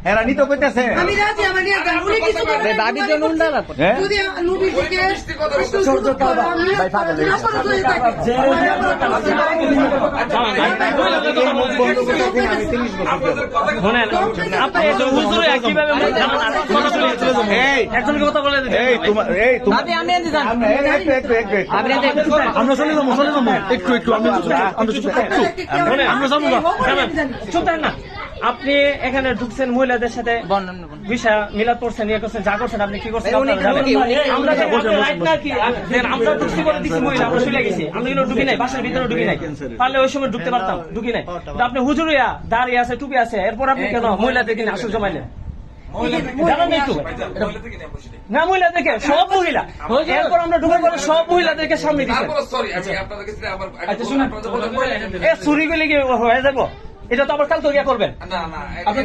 হেরানি তো কইতাছে আমি রাজি আমার নিয়ে যান উনি কিছু করে বাবির জন্য উল্টা না যদি নোটিশ দিকে ভাই পাগল হয়ে শোনেন আপনি হুজুরে কিভাবে একজনকে কথা বলে এই তোমার এই তোমার ভাবি আমি এনে যান আমরা চলে যাবো একটু আমরা যাবো চুপ থাকেন না। আপনি এখানে ঢুকছেন মহিলাদের সাথে বিষয় মিলাদ করছেন ইয়ে করছেন যা করছেন আপনি কি করছেন আমরা ঢুকছি করে দিচ্ছি মহিলা আমরা চলে গেছি আমরা কিন্তু ঢুকি নাই বাসার ভিতরে ঢুকি নাই পারলে ওই সময় ঢুকতে পারতাম ঢুকি নাই আপনি হুজুরিয়া দাঁড়িয়ে আছে টুপি আছে এরপর আপনি কেন মহিলাদের কিনে আসল জমাইলেন না মহিলা দেখে সব মহিলা এরপর আমরা ঢুকে পড়ে সব মহিলাদেরকে সামনে দিচ্ছেন আচ্ছা শুনুন এ চুরি করলে কি হয়ে যাবো এটা তো আবার কাল তো ইয়া করবেন আপনি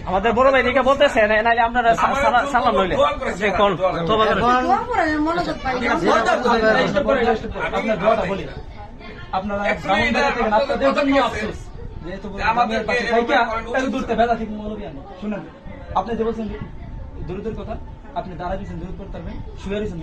আমাদের বড় ভাই দিকে বলতেছে নাহলে আপনারা সালাম লইলে কোন আপনারা শুনেন আপনি যে বলছেন দূরের কথা আপনি দাঁড়া দিয়েছেন দূর করতে পারবেন শুয়ে দিয়েছেন